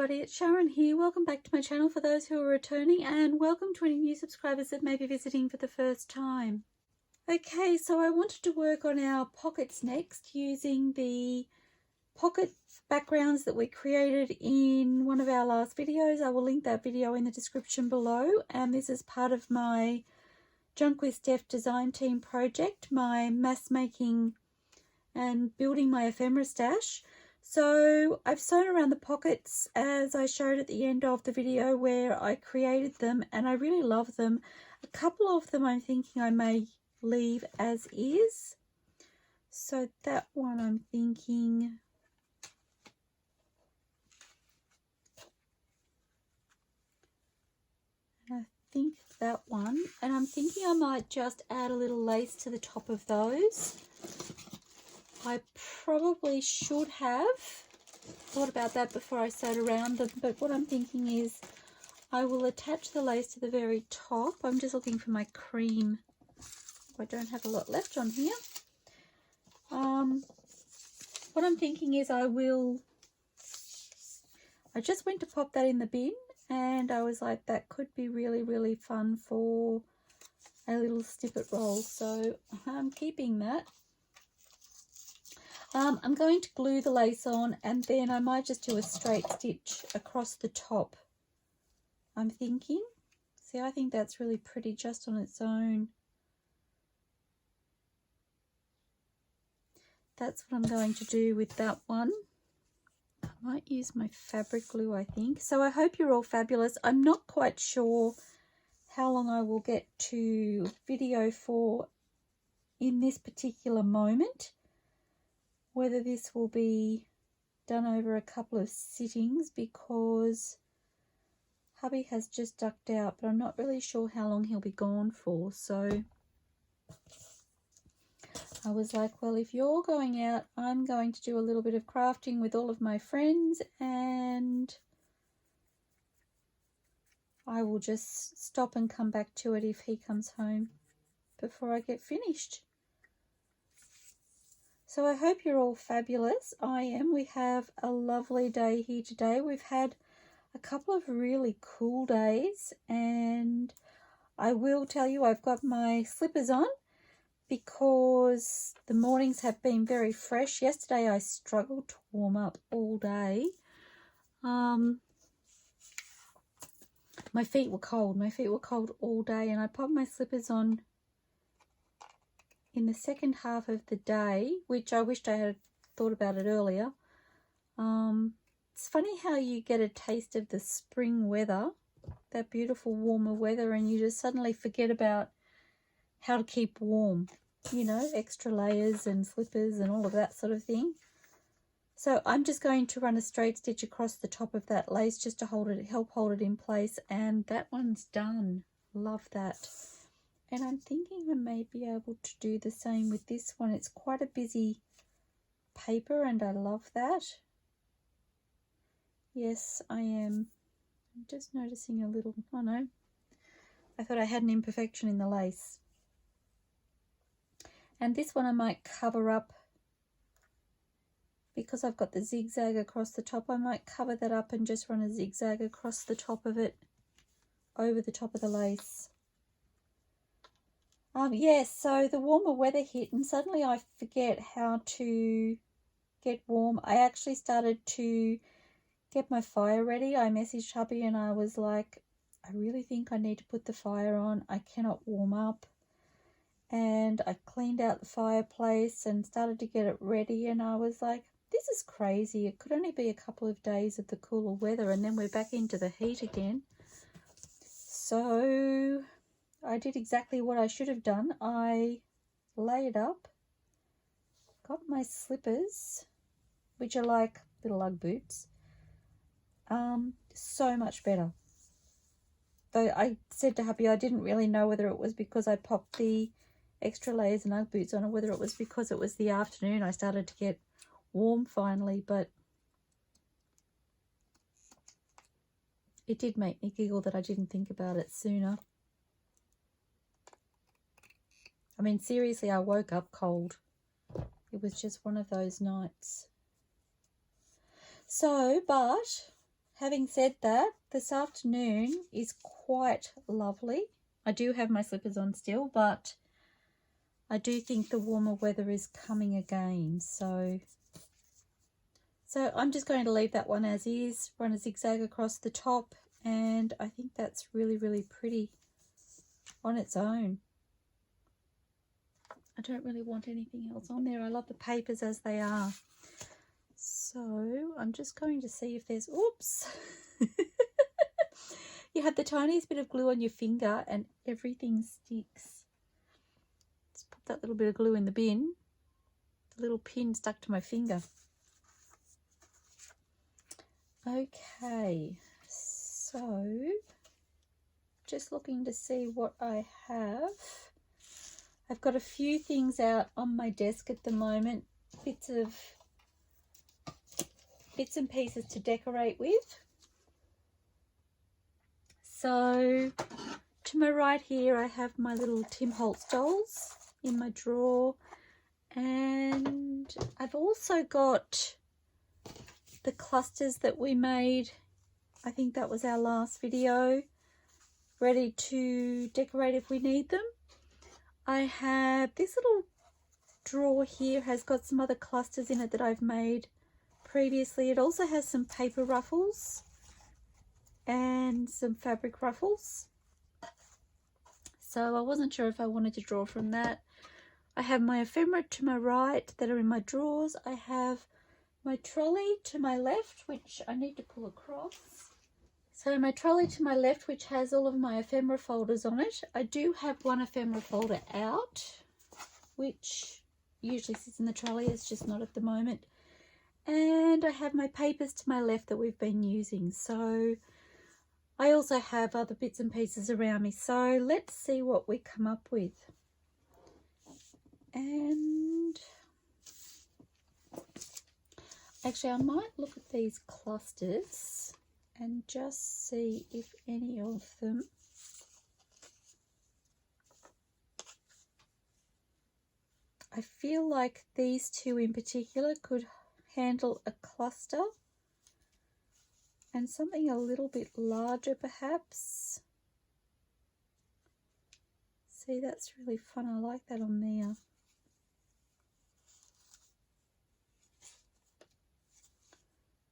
everybody, it's Sharon here. Welcome back to my channel for those who are returning, and welcome to any new subscribers that may be visiting for the first time. Okay, so I wanted to work on our pockets next using the pocket backgrounds that we created in one of our last videos. I will link that video in the description below, and this is part of my JunkWithSteph design team project, my mass making and building my ephemera stash. So I've sewn around the pockets as I showed at the end of the video where I created them, and I really love them. A couple of them I'm thinking I may leave as is. So that one I'm thinking that one, and I'm thinking I might just add a little lace to the top of those. I probably should have thought about that before I sewed around them, but what I'm thinking is I will attach the lace to the very top. I'm just looking for my cream. I don't have a lot left on here. What I'm thinking is I just went to pop that in the bin, and I was like, that could be really, really fun for a little snippet roll, so I'm keeping that. I'm going to glue the lace on, and then I might just do a straight stitch across the top, I'm thinking. See, I think that's really pretty just on its own. That's what I'm going to do with that one. I might use my fabric glue, I think. So I hope you're all fabulous. I'm not quite sure how long I will get to video for in this particular moment. Whether this will be done over a couple of sittings, because hubby has just ducked out, but I'm not really sure how long he'll be gone for. So I was like, well, if you're going out, I'm going to do a little bit of crafting with all of my friends, and I will just stop and come back to it if he comes home before I get finished. So I hope you're all fabulous. I am. We have a lovely day here today. We've had a couple of really cool days, and I will tell you I've got my slippers on because the mornings have been very fresh. Yesterday I struggled to warm up all day. My feet were cold. My feet were cold all day, and I popped my slippers on in the second half of the day, which I wished I had thought about it earlier. It's funny how you get a taste of the spring weather, that beautiful warmer weather, and you just suddenly forget about how to keep warm, you know, extra layers and slippers and all of that sort of thing. So I'm just going to run a straight stitch across the top of that lace just to help hold it in place, and that one's done. Love that. And I'm thinking I may be able to do the same with this one. It's quite a busy paper, and I love that. Yes, I am. I'm just noticing a little, oh no, I thought I had an imperfection in the lace. And this one I might cover up because I've got the zigzag across the top. I might cover that up and just run a zigzag across the top of it, over the top of the lace. Yes, so the warmer weather hit, and suddenly I forget how to get warm. I actually started to get my fire ready. I messaged hubby and I was like, I really think I need to put the fire on. I cannot warm up. And I cleaned out the fireplace and started to get it ready, and I was like, this is crazy. It could only be a couple of days of the cooler weather, and then we're back into the heat again. So I did exactly what I should have done. I laid up, got my slippers, which are like little Ugg boots, so much better. Though I said to hubby I didn't really know whether it was because I popped the extra layers and Ugg boots on, or whether it was because it was the afternoon I started to get warm finally, but it did make me giggle that I didn't think about it sooner. I mean, seriously, I woke up cold. It was just one of those nights. So, but having said that, this afternoon is quite lovely. I do have my slippers on still, but I do think the warmer weather is coming again. So I'm just going to leave that one as is, run a zigzag across the top, and I think that's really, really pretty on its own. I don't really want anything else on there. I love the papers as they are. So I'm just going to see if there's, oops. You have the tiniest bit of glue on your finger and everything sticks. Let's put that little bit of glue in the bin. The little pin stuck to my finger. Okay, so just looking to see what I have. I've got a few things out on my desk at the moment, bits and pieces to decorate with. So to my right here I have my little Tim Holtz dolls in my drawer, and I've also got the clusters that we made. I think that was our last video, ready to decorate if we need them. I have this little drawer here, has got some other clusters in it that I've made previously. It also has some paper ruffles and some fabric ruffles, so I wasn't sure if I wanted to draw from that. I have my ephemera to my right that are in my drawers. I have my trolley to my left, which I need to pull across. So my trolley to my left, which has all of my ephemera folders on it. I do have one ephemera folder out, which usually sits in the trolley. It's just not at the moment. And I have my papers to my left that we've been using. So I also have other bits and pieces around me. So let's see what we come up with. And actually I might look at these clusters and just see if any of them I feel like these two in particular could handle a cluster, and something a little bit larger perhaps. See, that's really fun. I like that on there.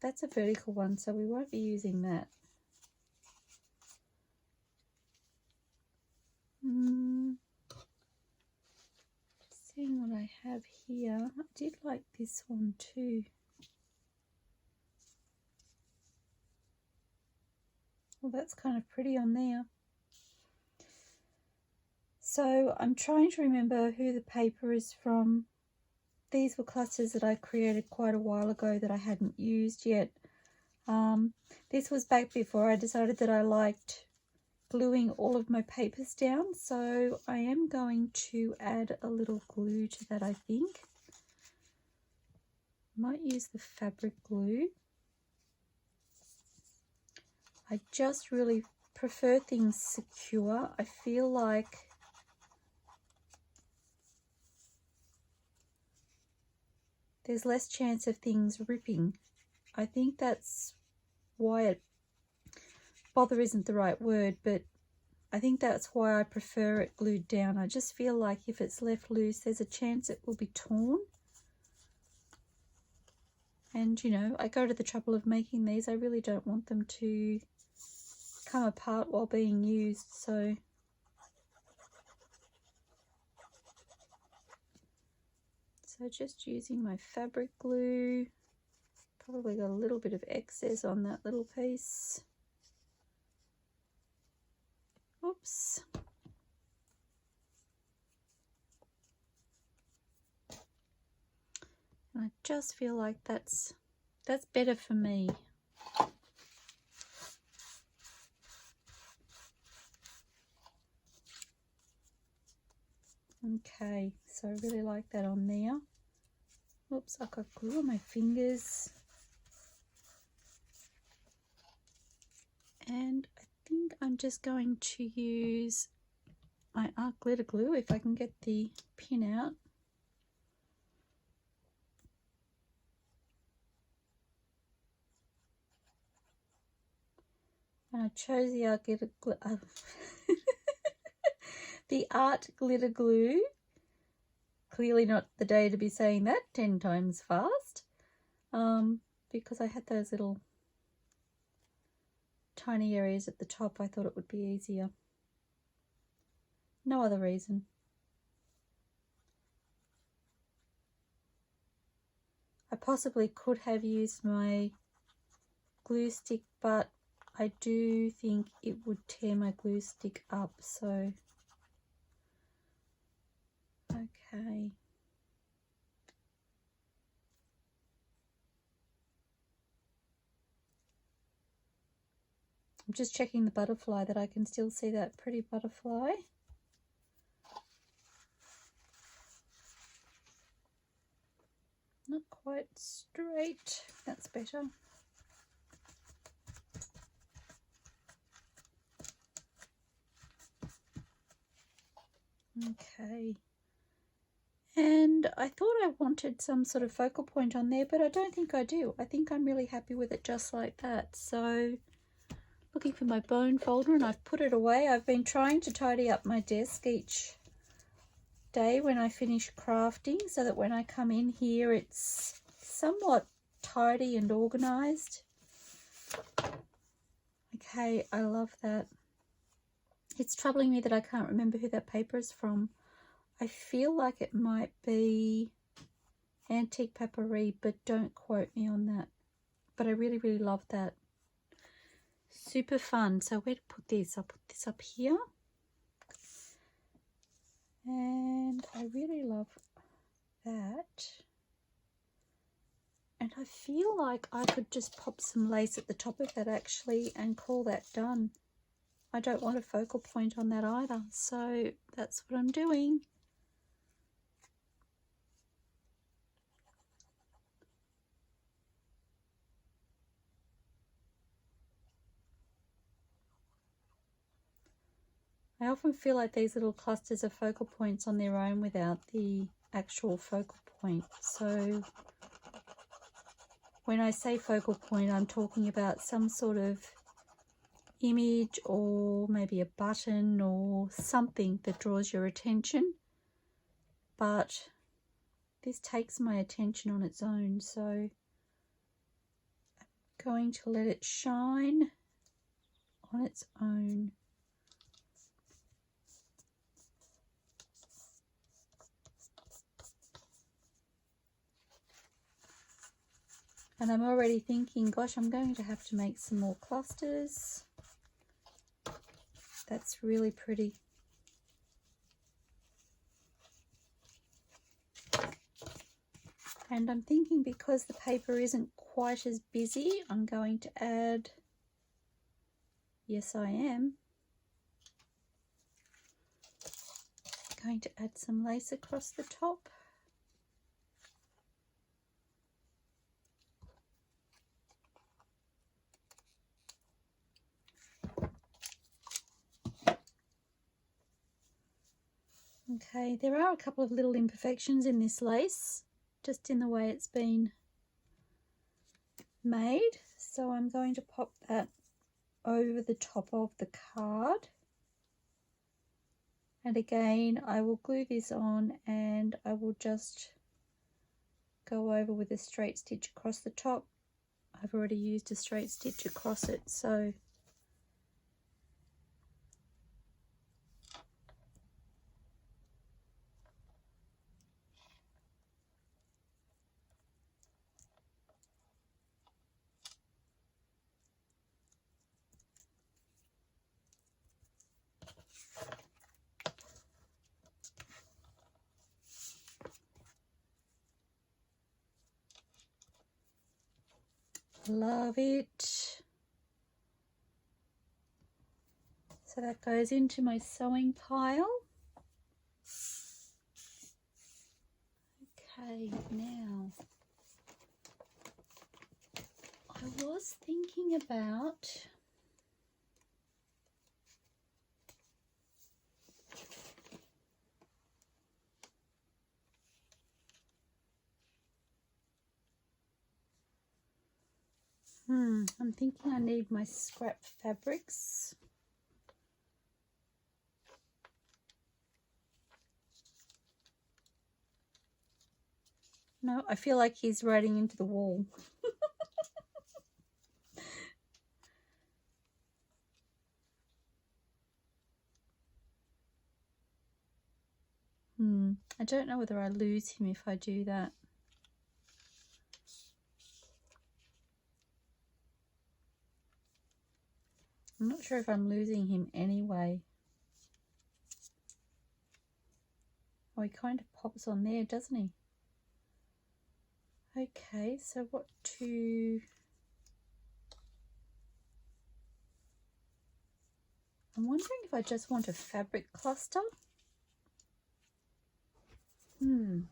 That's a vertical one, so we won't be using that. Seeing what I have here, I did like this one too. Well, that's kind of pretty on there. So I'm trying to remember who the paper is from. These were clusters that I created quite a while ago that I hadn't used yet. This was back before I decided that I liked gluing all of my papers down, so I am going to add a little glue to that, I think. Might use the fabric glue. I just really prefer things secure. I feel like there's less chance of things ripping. I think that's why bother isn't the right word, but I think that's why I prefer it glued down. I just feel like if it's left loose, there's a chance it will be torn. And, you know, I go to the trouble of making these. I really don't want them to come apart while being used, so just using my fabric glue. Probably got a little bit of excess on that little piece. Oops. And I just feel like that's better for me. Okay, so I really like that on there. Oops, I got glue on my fingers. And I think I'm just going to use my art glitter glue if I can get the pin out. And I chose the art glitter glue. The art glitter glue. Clearly not the day to be saying that 10 times fast. Because I had those little tiny areas at the top. I thought it would be easier. No other reason. I possibly could have used my glue stick, but I do think it would tear my glue stick up, so okay. I'm just checking the butterfly, that I can still see that pretty butterfly. Not quite straight. That's better. Okay. And I thought I wanted some sort of focal point on there, but I don't think I do. I think I'm really happy with it just like that. So, looking for my bone folder, and I've put it away. I've been trying to tidy up my desk each day when I finish crafting, so that when I come in here it's somewhat tidy and organized. Okay, I love that. It's troubling me that I can't remember who that paper is from. I feel like it might be Antique Papery, but don't quote me on that. But I really, really love that. Super fun. So where to put this? I'll put this up here. And I really love that. And I feel like I could just pop some lace at the top of that actually and call that done. I don't want a focal point on that either, so that's what I'm doing. I often feel like these little clusters are focal points on their own without the actual focal point. So when I say focal point, I'm talking about some sort of image or maybe a button or something that draws your attention. But this takes my attention on its own, so I'm going to let it shine on its own. And I'm already thinking, gosh, I'm going to have to make some more clusters. That's really pretty. And I'm thinking, because the paper isn't quite as busy, I'm going to add, yes I am, going to add some lace across the top. Okay, there are a couple of little imperfections in this lace, just in the way it's been made. So I'm going to pop that over the top of the card. And again, I will glue this on and I will just go over with a straight stitch across the top. I've already used a straight stitch across it, so love it. So that goes into my sewing pile. Okay, now I was thinking about I'm thinking I need my scrap fabrics. No, I feel like he's writing into the wall. I don't know whether I lose him if I do that. I'm not sure if I'm losing him anyway. Oh, he kind of pops on there, doesn't he? Okay, so what to... I'm wondering if I just want a fabric cluster. And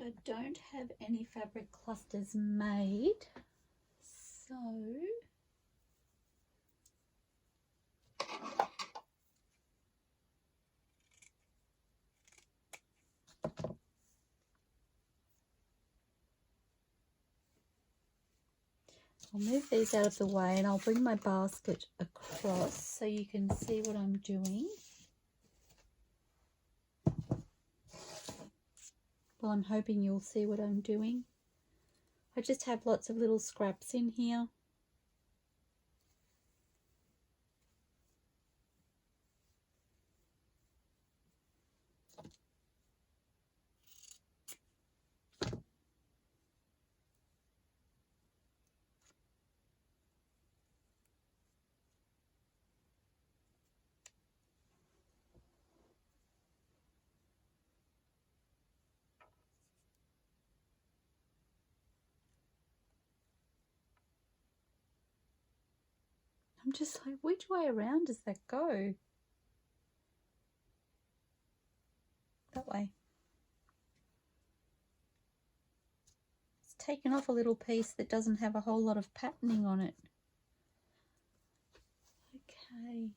I don't have any fabric clusters made, so I'll move these out of the way and I'll bring my basket across so you can see what I'm doing. Well, I'm hoping you'll see what I'm doing. I just have lots of little scraps in here. I'm just like, which way around does that go? That way. It's taken off a little piece that doesn't have a whole lot of patterning on it. Okay.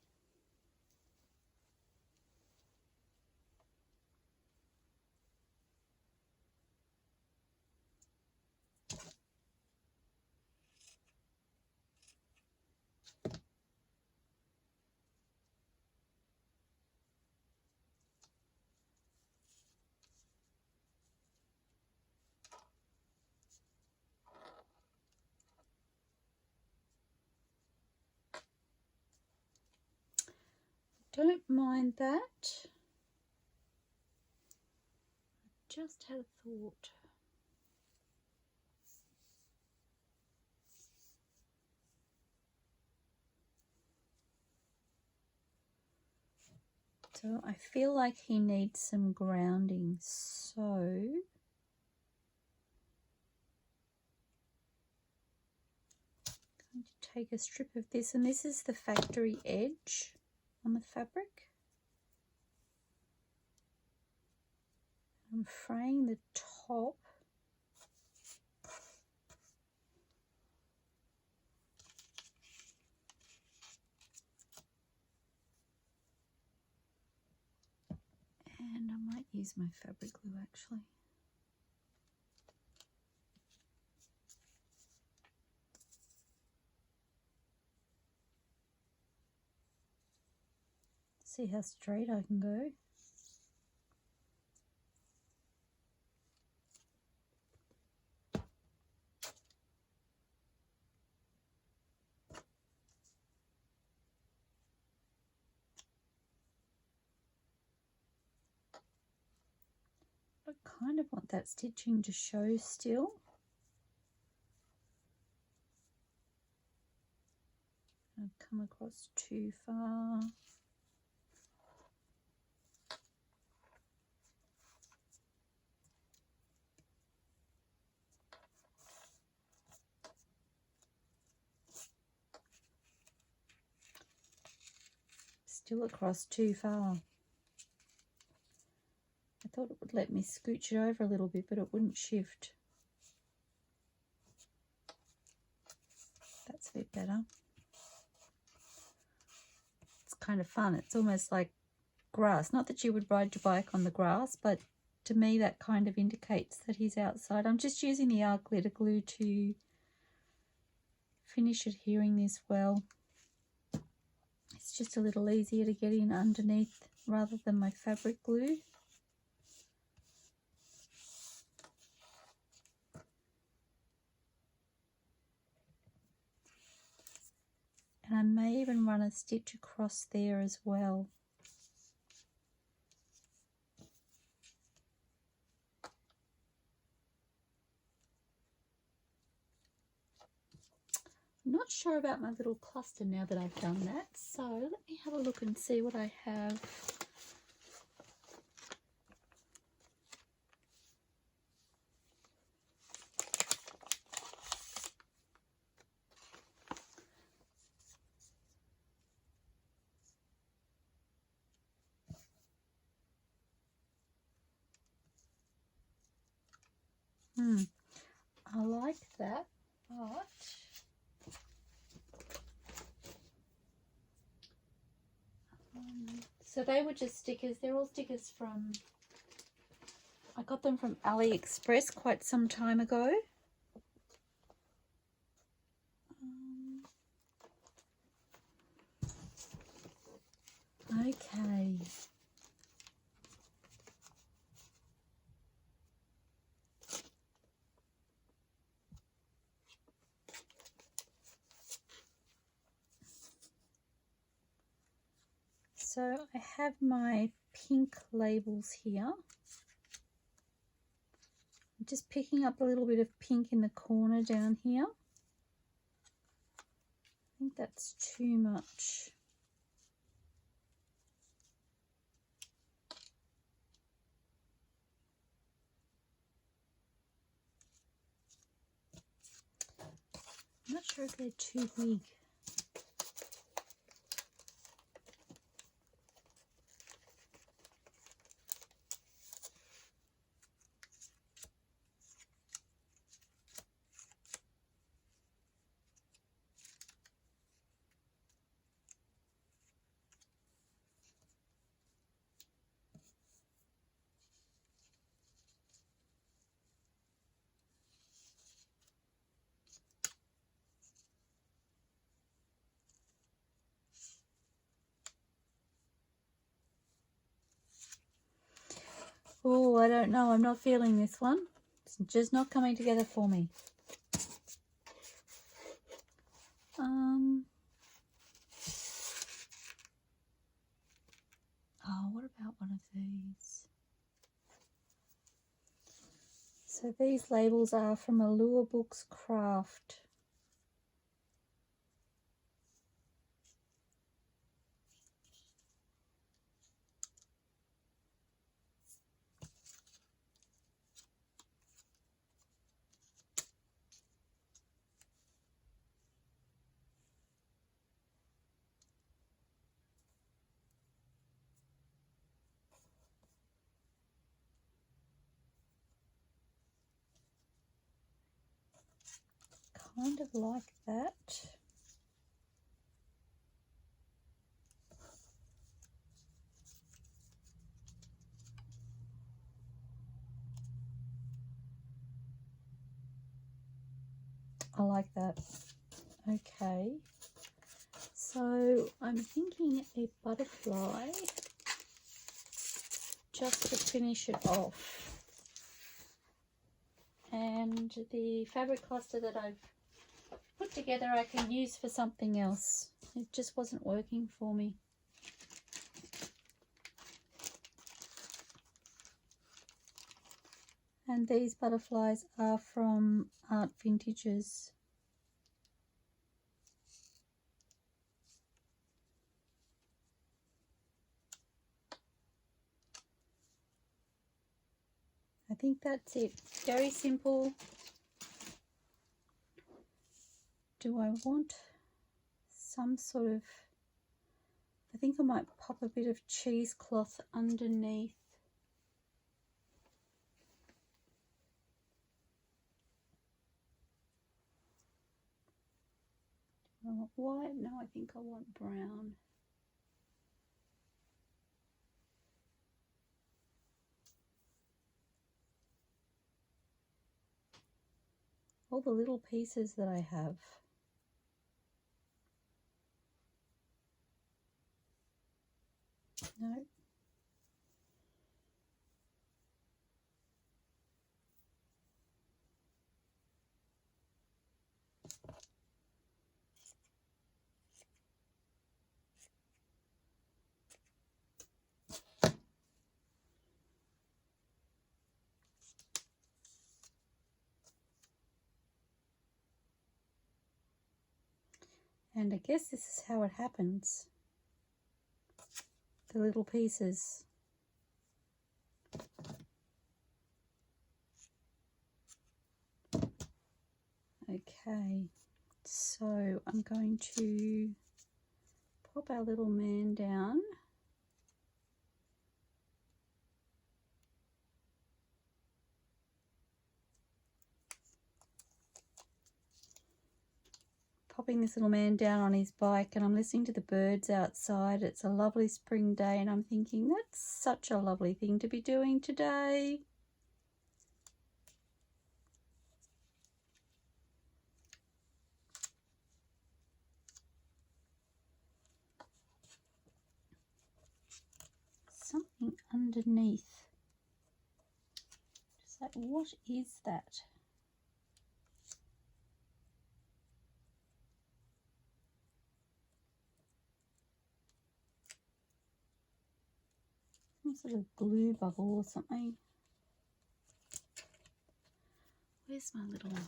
Don't mind that. Just had a thought. So I feel like he needs some grounding, so I'm going to take a strip of this, and this is the factory edge on the fabric. I'm fraying the top. And I might use my fabric glue actually. See how straight I can go. I kind of want that stitching to show still. I've come across too far. Still across too far. I thought it would let me scooch it over a little bit, but it wouldn't shift. That's a bit better. It's kind of fun. It's almost like grass. Not that you would ride your bike on the grass, but to me that kind of indicates that he's outside. I'm just using the art glitter glue to finish adhering this well. It's just a little easier to get in underneath rather than my fabric glue. And I may even run a stitch across there as well. I'm not sure about my little cluster now that I've done that, so let me have a look and see what I have. I like that, but so they were just stickers. They're all stickers from, I got them from AliExpress quite some time ago. Okay. So I have my pink labels here. I'm just picking up a little bit of pink in the corner down here. I think that's too much. I'm not sure if they're too big. Oh, I don't know. I'm not feeling this one. It's just not coming together for me. Oh, what about one of these? So these labels are from Allure Books Craft. Kind of like that. I like that. Okay. So I'm thinking a butterfly just to finish it off. And the fabric cluster that I've put together I can use for something else. It just wasn't working for me. And these butterflies are from Art Vintages. I think that's it. Very simple. Do I want some sort of, I think I might pop a bit of cheesecloth underneath. I want white? No, I think I want brown. all the little pieces that I have. No. And I guess this is how it happens. The little pieces. Okay, so I'm going to pop our little man down. Popping this little man down on his bike, and I'm listening to the birds outside. It's a lovely spring day, and I'm thinking that's such a lovely thing to be doing today. Something underneath. Just like, what is that? Some sort of glue bubble or something. Where's my little one?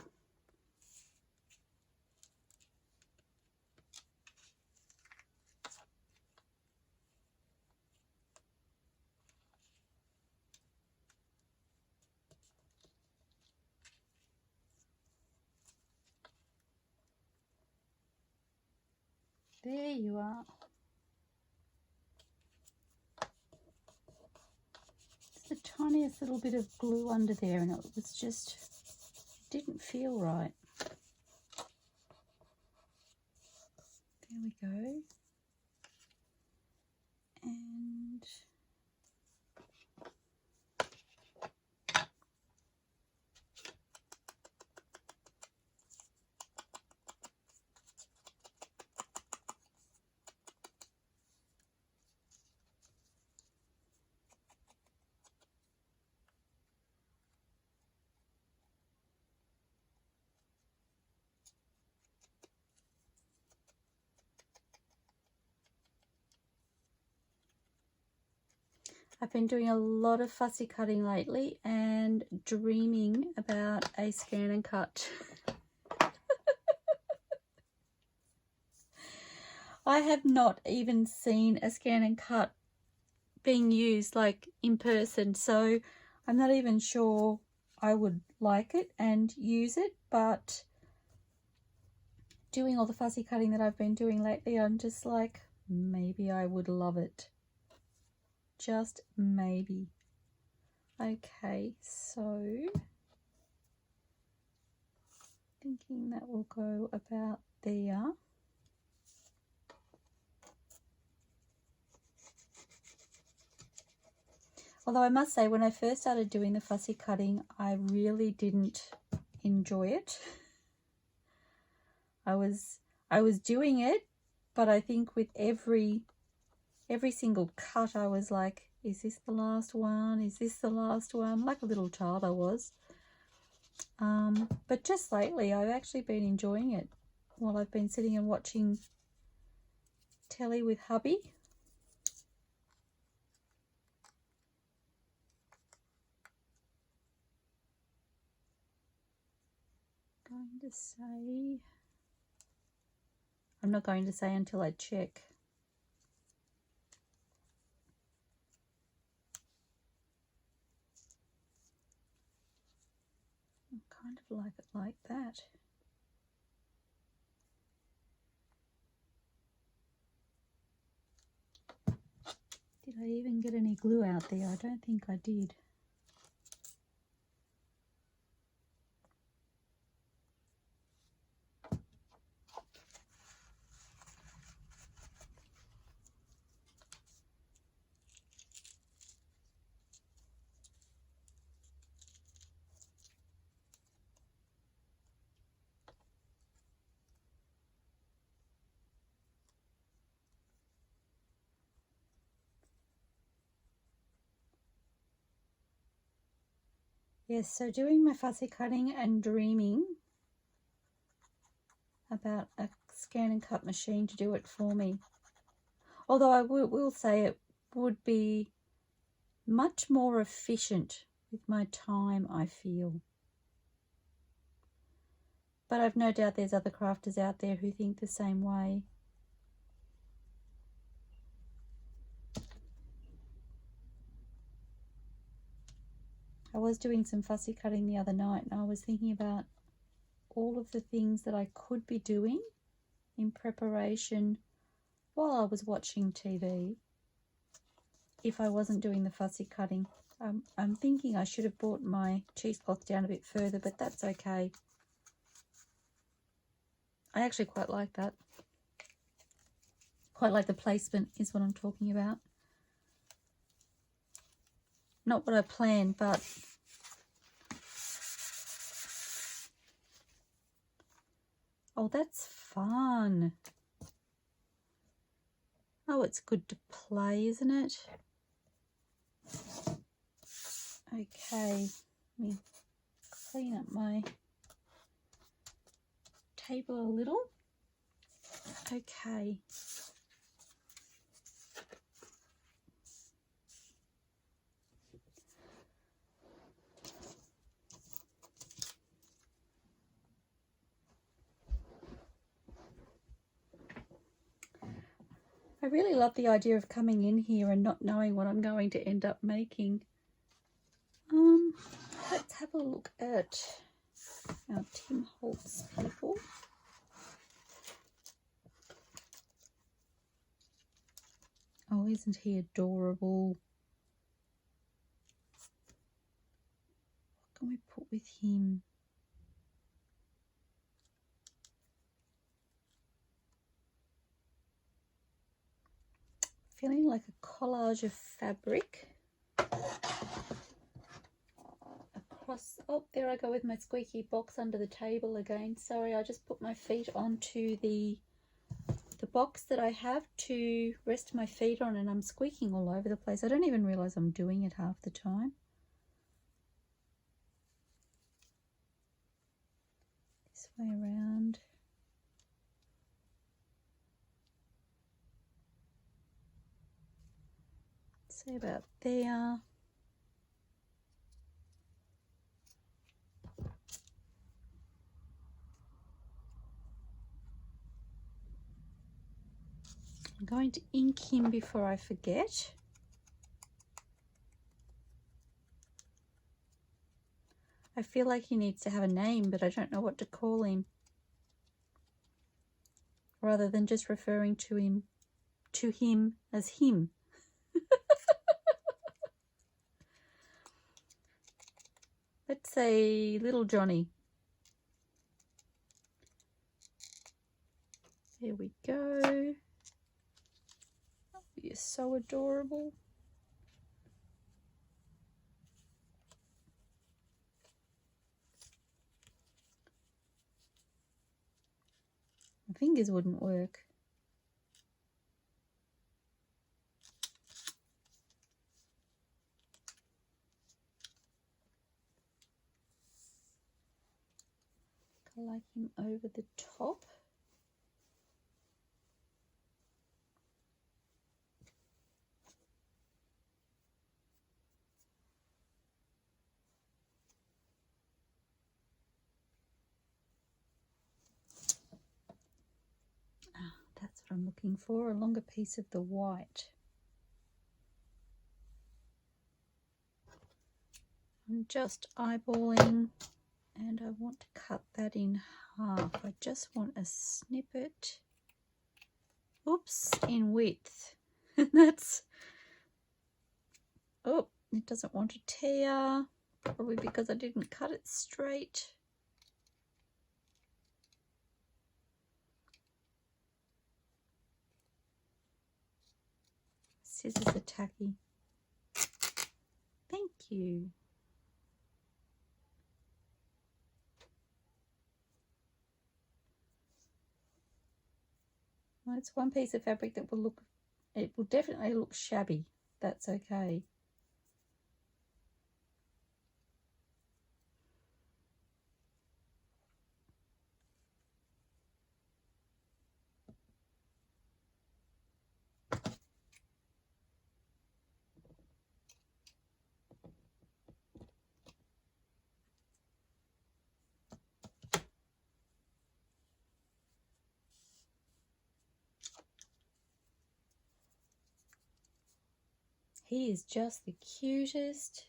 There you are. The tiniest little bit of glue under there, and it was just, it didn't feel right. There we go. And I've been doing a lot of fussy cutting lately and dreaming about a scan and cut. I have not even seen a scan and cut being used like in person, so I'm not even sure I would like it and use it, but doing all the fussy cutting that I've been doing lately, I'm just like, maybe I would love it. Just maybe. Okay, so thinking that will go about there. Although I must say, when I first started doing the fussy cutting, I really didn't enjoy it. I was doing it, but I think with every single cut I was like, is this the last one? Is this the last one? Like a little child I was. But just lately I've actually been enjoying it while I've been sitting and watching telly with hubby. I'm not going to say until I check. I kind of like it like that. Did I even get any glue out there? I don't think I did. Yes, so doing my fussy cutting and dreaming about a scan and cut machine to do it for me. Although I will say it would be much more efficient with my time, I feel. But I've no doubt there's other crafters out there who think the same way. I was doing some fussy cutting the other night and I was thinking about all of the things that I could be doing in preparation while I was watching TV if I wasn't doing the fussy cutting. I'm thinking I should have brought my cheesecloth down a bit further, but that's okay. I actually quite like that. Quite like the placement is what I'm talking about. Not what I planned, but oh, that's fun. Oh, it's good to play, isn't it? Okay, let me clean up my table a little. Okay. I really love the idea of coming in here and not knowing what I'm going to end up making. Let's have a look at our Tim Holtz people. Oh, isn't he adorable? What can we put with him? Feeling like a collage of fabric. Across, oh, there I go with my squeaky box under the table again. Sorry, I just put my feet onto the box that I have to rest my feet on and I'm squeaking all over the place. I don't even realize I'm doing it half the time. This way around. Say about there. I'm going to ink him before I forget. I feel like he needs to have a name, but I don't know what to call him. Rather than just referring to him as him. Let's say Little Johnny. There we go. Oh, you're so adorable. My fingers wouldn't work. Like him over the top. That's what I'm looking for, a longer piece of the white. I'm just eyeballing and I want to cut that in half. I just want a snippet, oops, in width. And that's, oh, it doesn't want to tear, probably because I didn't cut it straight. Scissors are tacky. Thank you. Well, it's one piece of fabric that will look, it will definitely look shabby. That's okay. He is just the cutest.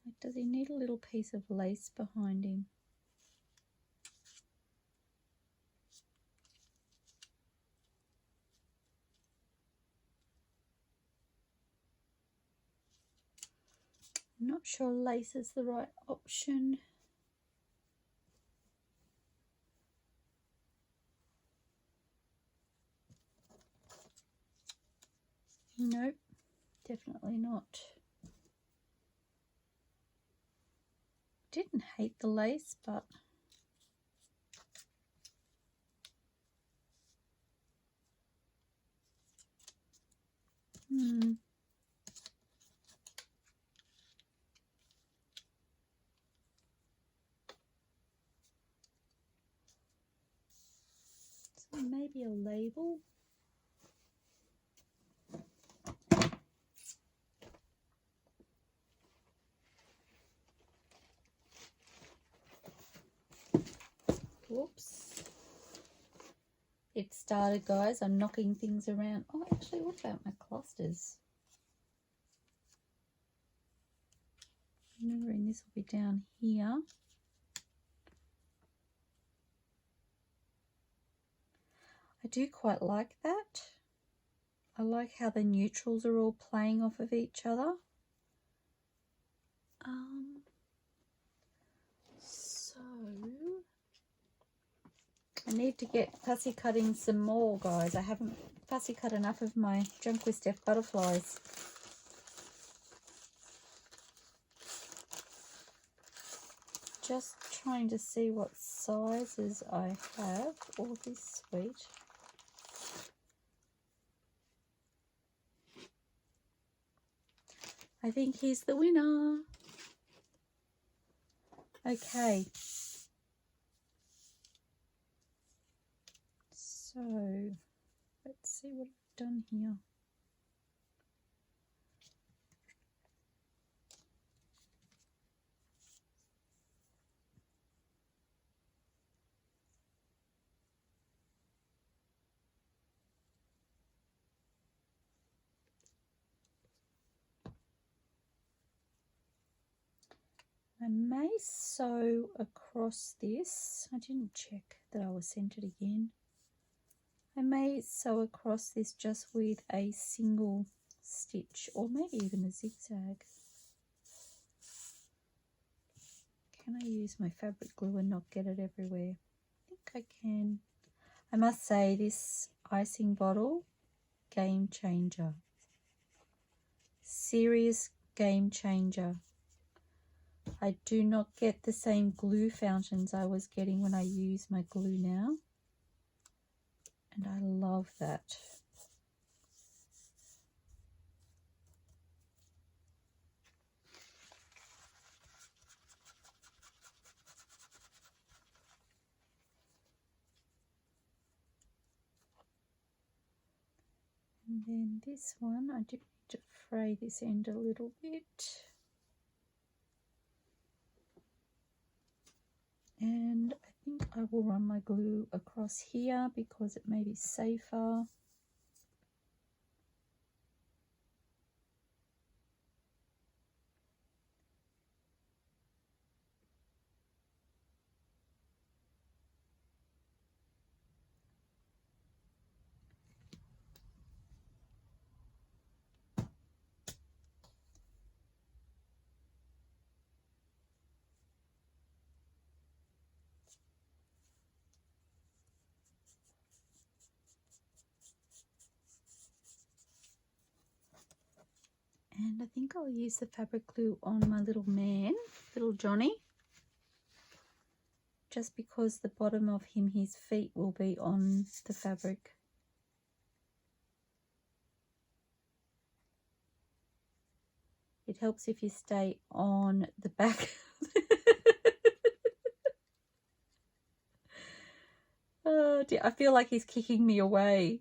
Like, does he need a little piece of lace behind him? I'm not sure lace is the right option. Nope, definitely not. Didn't hate the lace, but so maybe a label. Whoops. It started, guys. I'm knocking things around. Oh, actually, what about my clusters? Remembering this will be down here. I do quite like that. I like how the neutrals are all playing off of each other. So I need to get fussy cutting some more, guys. I haven't fussy cut enough of my JunkWithSteph butterflies. Just trying to see what sizes I have. Oh, this is sweet. I think he's the winner. Okay. So, let's see what I've done here. I may sew across this. I didn't check that I was centered again. I may sew across this just with a single stitch, or maybe even a zigzag. Can I use my fabric glue and not get it everywhere? I think I can. I must say, this icing bottle, game changer. Serious game changer. I do not get the same glue fountains I was getting when I use my glue now. And I love that. And then this one, I do need to fray this end a little bit. And I think I will run my glue across here because it may be safer. And I think I'll use the fabric glue on my little man, little Johnny, just because the bottom of him, his feet will be on the fabric. It helps if you stay on the back. Oh dear, I feel like he's kicking me away.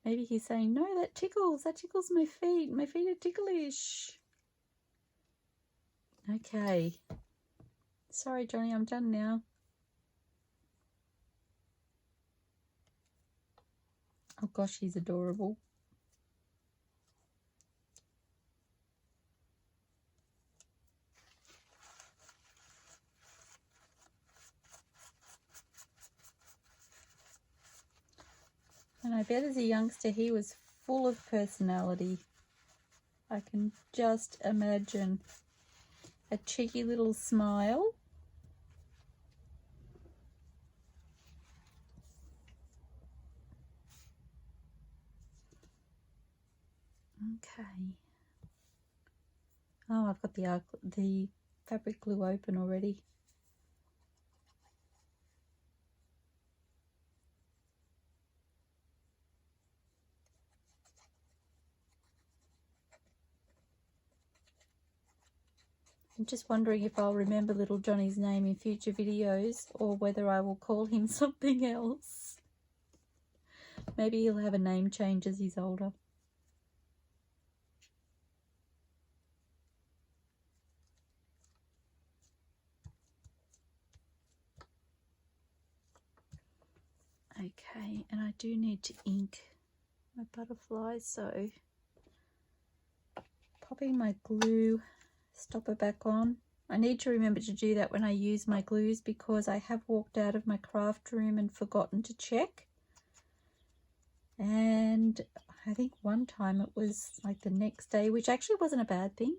Maybe he's saying, no, that tickles my feet. My feet are ticklish. Okay. Sorry, Johnny, I'm done now. Oh gosh, he's adorable. And I bet as a youngster he was full of personality. I can just imagine a cheeky little smile. Okay. Oh, I've got the fabric glue open already. I'm just wondering if I'll remember little Johnny's name in future videos or whether I will call him something else. Maybe he'll have a name change as he's older. Okay, and I do need to ink my butterflies, so popping my glue stopper back on. I need to remember to do that when I use my glues because I have walked out of my craft room and forgotten to check. And I think one time it was like the next day, which actually wasn't a bad thing,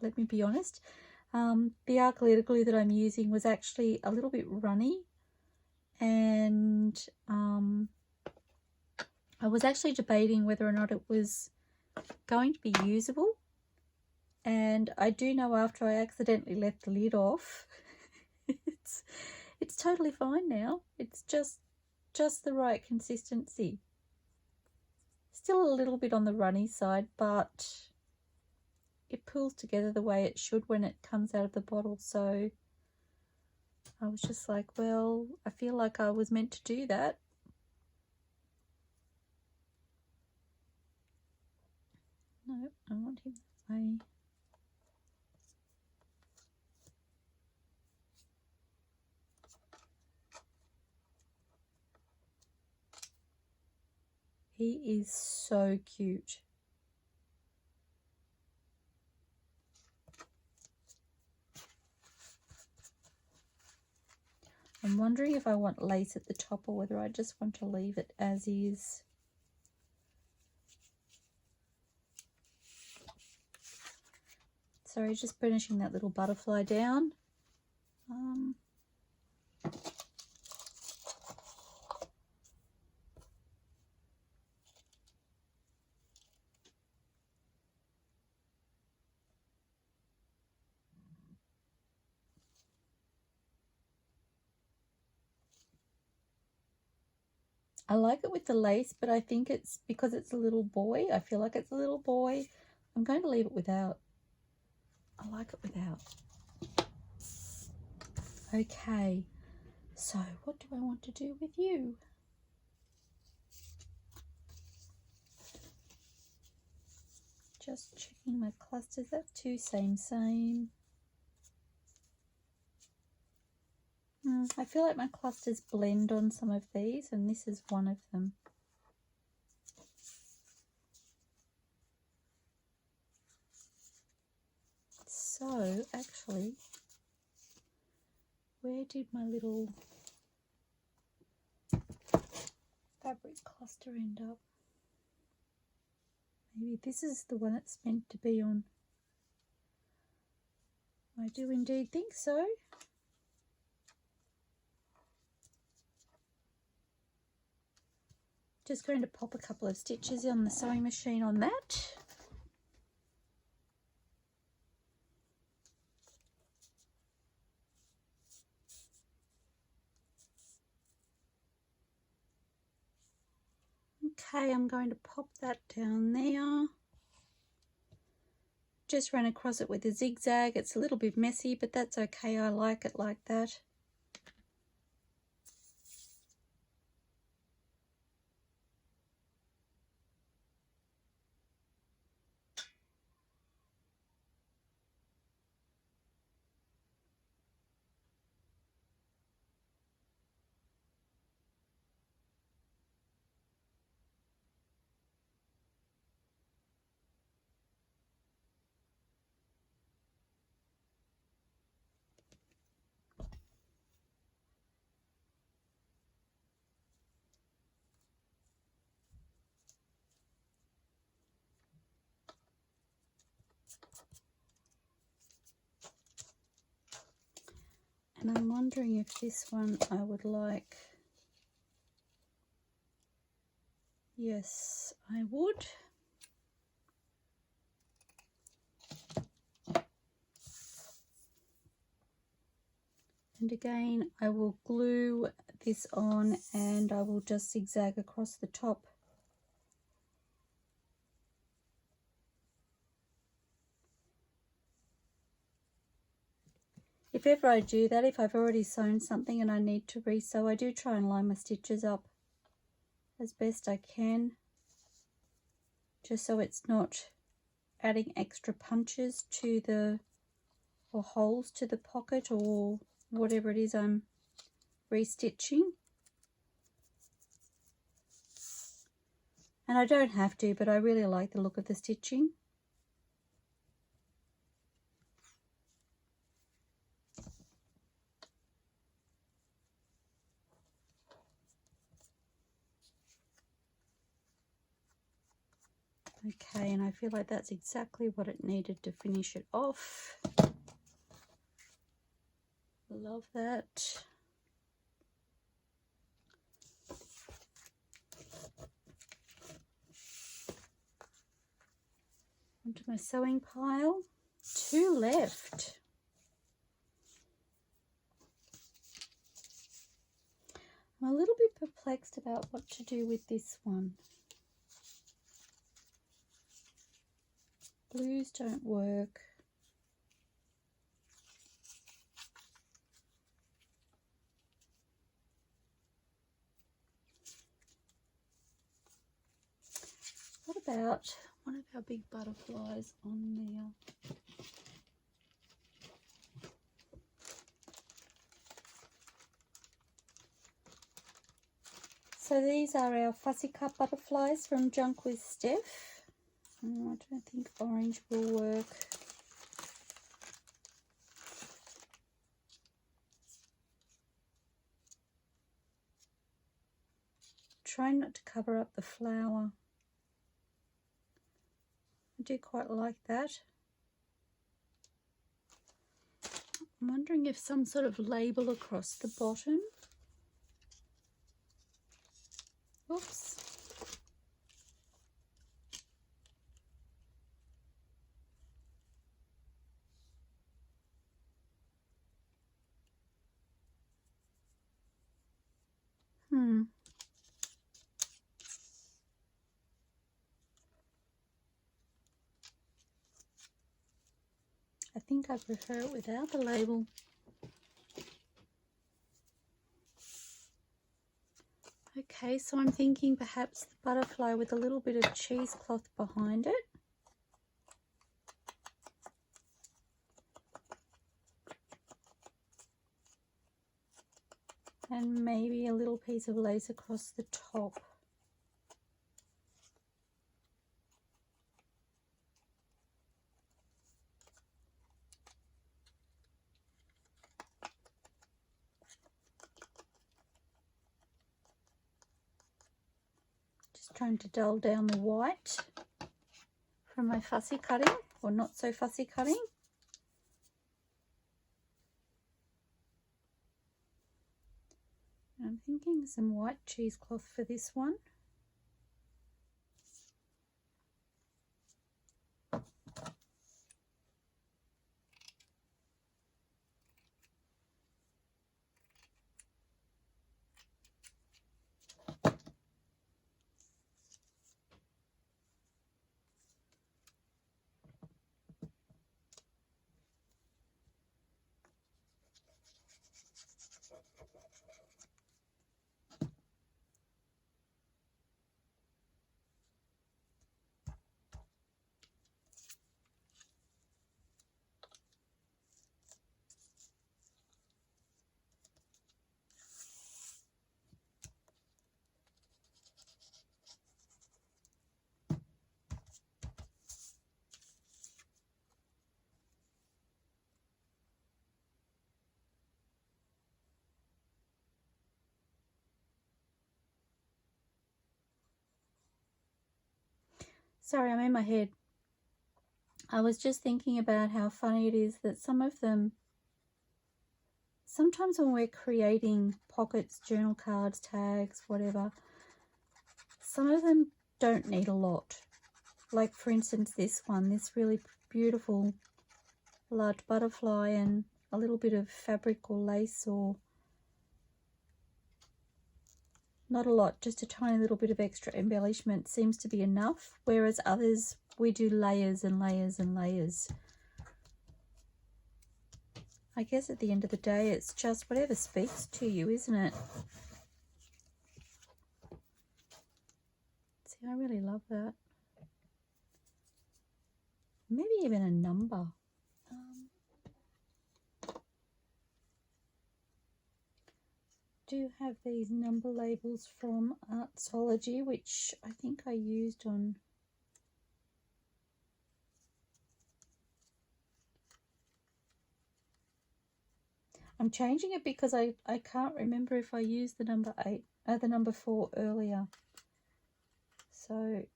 let me be honest. The art glitter glue that I'm using was actually a little bit runny, and I was actually debating whether or not it was going to be usable. And I do know after I accidentally left the lid off, it's totally fine now. It's just the right consistency. Still a little bit on the runny side, but it pulls together the way it should when it comes out of the bottle. So I was just like, well, I feel like I was meant to do that. No, I want him that way. He is so cute. I'm wondering if I want lace at the top or whether I just want to leave it as is. Sorry, just finishing that little butterfly down. I like it with the lace, but I think it's because it's a little boy. I feel like it's a little boy. I'm going to leave it without. I like it without. Okay, so what do I want to do with you? Just checking my clusters. That's two same. I feel like my clusters blend on some of these, and this is one of them. So, actually, where did my little fabric cluster end up? Maybe this is the one it's meant to be on. I do indeed think so. Just going to pop a couple of stitches on the sewing machine on that. Okay, I'm going to pop that down there. Just run across it with a zigzag. It's a little bit messy, but that's okay. I like it like that. And I'm wondering if this one I would like. Yes, I would. And again, I will glue this on and I will just zigzag across the top. If ever I do that, if I've already sewn something and I need to re-sew, I do try and line my stitches up as best I can, just so it's not adding extra punches to the, or holes to the pocket or whatever it is I'm restitching. And I don't have to, but I really like the look of the stitching. Okay, and I feel like that's exactly what it needed to finish it off. Love that. Onto my sewing pile. 2 left. I'm a little bit perplexed about what to do with this one. Blues don't work. What about one of our big butterflies on there? So these are our fussy cut butterflies from JunkWithSteph. I don't think orange will work. Try not to cover up the flower. I do quite like that. I'm wondering if some sort of label across the bottom. Oops. I think I prefer it without the label. Okay, so I'm thinking perhaps the butterfly with a little bit of cheesecloth behind it. And maybe a little piece of lace across the top. Just trying to dull down the white from my fussy cutting, or not so fussy cutting. I'm thinking some white cheesecloth for this one. Sorry, I'm in my head. I was just thinking about how funny it is that some of them sometimes when we're creating pockets, journal cards, tags, whatever, some of them don't need a lot. Like for instance this one, this really beautiful large butterfly and a little bit of fabric or lace, or not a lot, just a tiny little bit of extra embellishment seems to be enough, whereas others we do layers and layers and layers. I guess at the end of the day it's just whatever speaks to you, isn't it? See, I really love that. Maybe even a number. Do have these number labels from Artsology, which I think I used on I'm changing it because I can't remember if I used the number 8 the number 4 earlier, so, and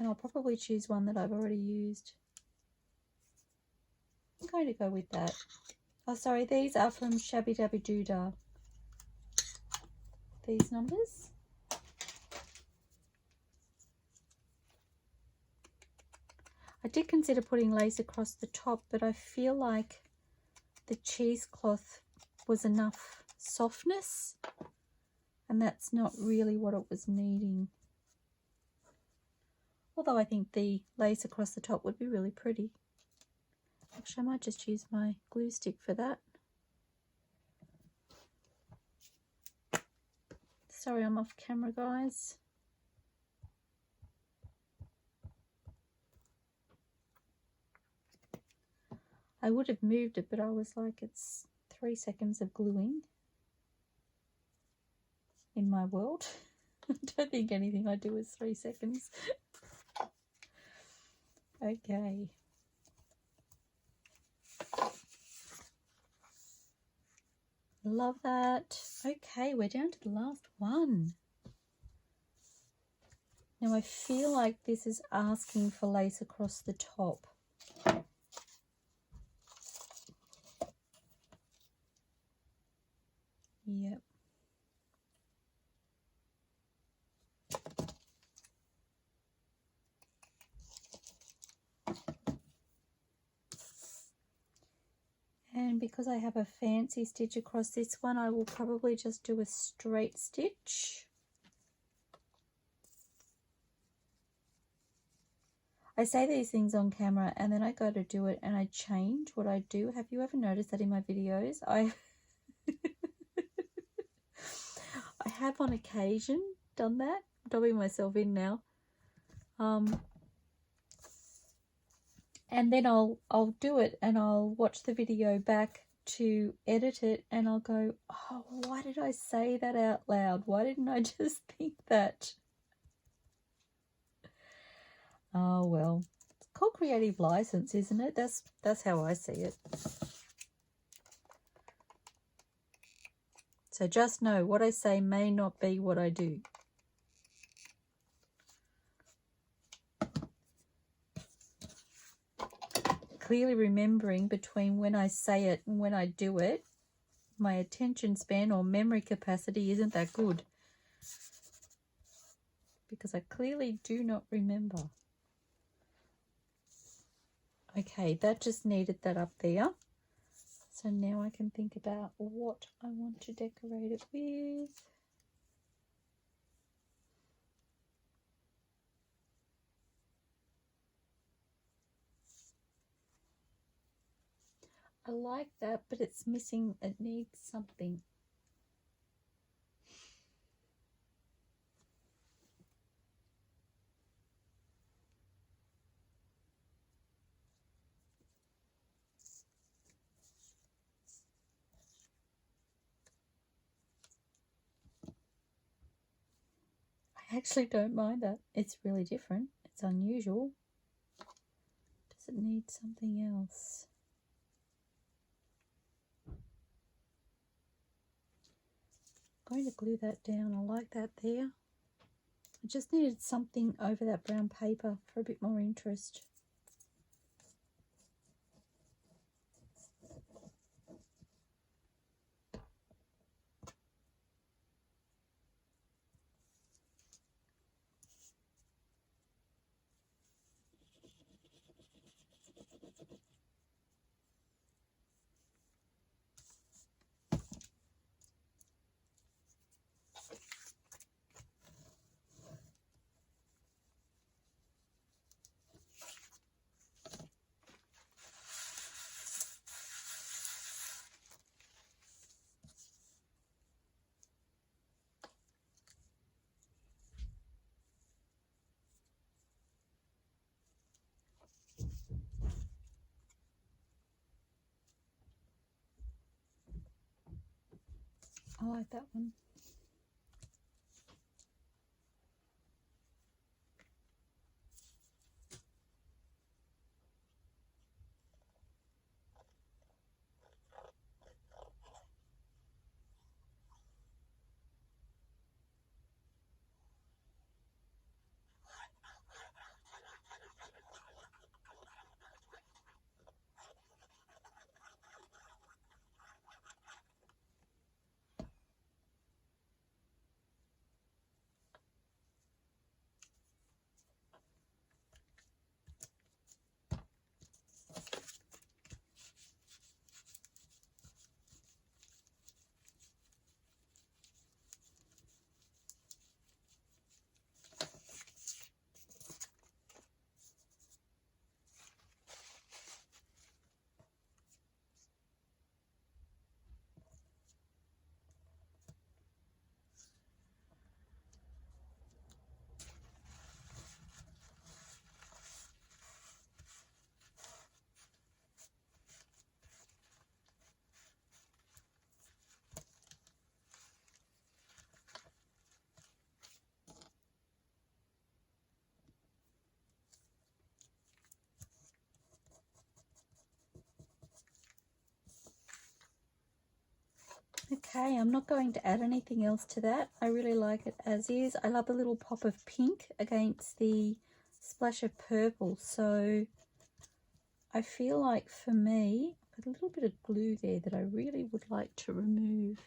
I'll probably choose one that I've already used. I'm going to go with that. Oh sorry, these are from Shabby Dabby Doodah, these numbers. I did consider putting lace across the top, but I feel like the cheesecloth was enough softness, and that's not really what it was needing. Although I think the lace across the top would be really pretty. Actually, I might just use my glue stick for that. Sorry, I'm off camera, guys. I would have moved it, but I was like, it's 3 seconds of gluing in my world. I don't think anything I do is 3 seconds. Okay. Love that. Okay, we're down to the last one. Now I feel like this is asking for lace across the top. Yep. And because I have a fancy stitch across this one, I will probably just do a straight stitch. I say these things on camera and then I go to do it and I change what I do. Have you ever noticed that in my videos? I have on occasion done that. I'm dobbing myself in now. And then I'll do it and I'll watch the video back to edit it and I'll go, oh, why did I say that out loud? Why didn't I just think that? Oh, well, it's called creative license, isn't it? That's how I see it. So just know what I say may not be what I do. Clearly remembering between when I say it and when I do it, my attention span or memory capacity isn't that good. Because I clearly do not remember. Okay, that just needed that up there. So now I can think about what I want to decorate it with. I like that, but it's missing, it needs something. I actually don't mind that. It's really different. It's unusual. Does it need something else? I'm going to glue that down. I like that there. I just needed something over that brown paper for a bit more interest. I like that one. Okay, I'm not going to add anything else to that. I really like it as is. I love the little pop of pink against the splash of purple. So I feel like for me, a little bit of glue there that I really would like to remove.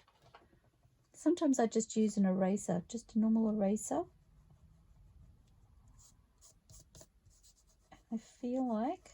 Sometimes I just use an eraser, just a normal eraser. I feel like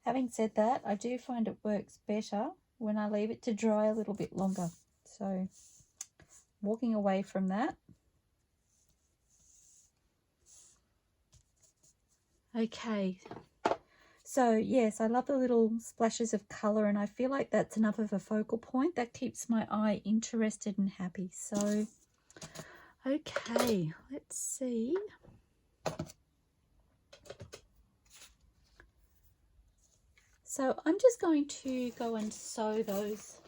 having said that, I do find it works better when I leave it to dry a little bit longer. So walking away from that. Okay, so yes, I love the little splashes of colour, and I feel like that's enough of a focal point. That keeps my eye interested and happy. So, okay, let's see. So I'm just going to go and sew those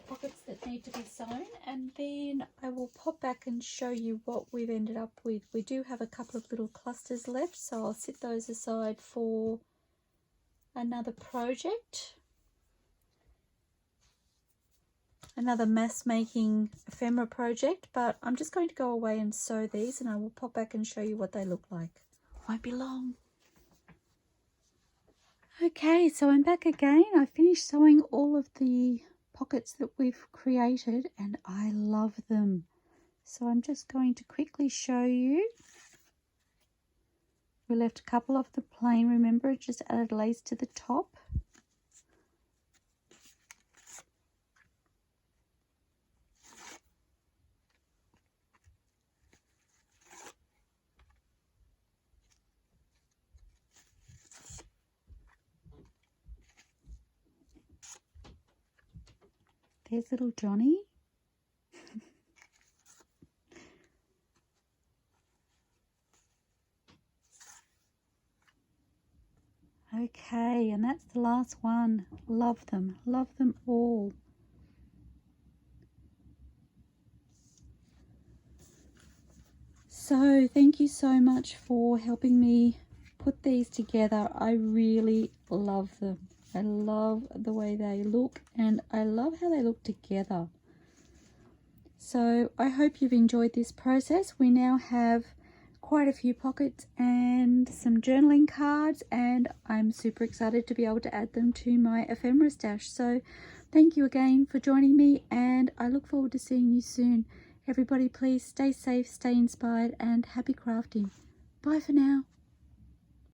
pockets that need to be sewn, and then I will pop back and show you what we've ended up with. We do have a couple of little clusters left, so I'll set those aside for another project, another mass making ephemera project, but I'm just going to go away and sew these, and I will pop back and show you what they look like. Won't be long. Okay, so I'm back again. I finished sewing all of the pockets that we've created, and I love them. So I'm just going to quickly show you. We left a couple of the plain, remember, it just added lace to the top. There's little Johnny. Okay, and that's the last one. Love them all. So thank you so much for helping me put these together. I really love them. I love the way they look, and I love how they look together. So I hope you've enjoyed this process. We now have quite a few pockets and some journaling cards, and I'm super excited to be able to add them to my ephemera stash. So thank you again for joining me, and I look forward to seeing you soon. Everybody, please stay safe, stay inspired, and happy crafting. Bye for now.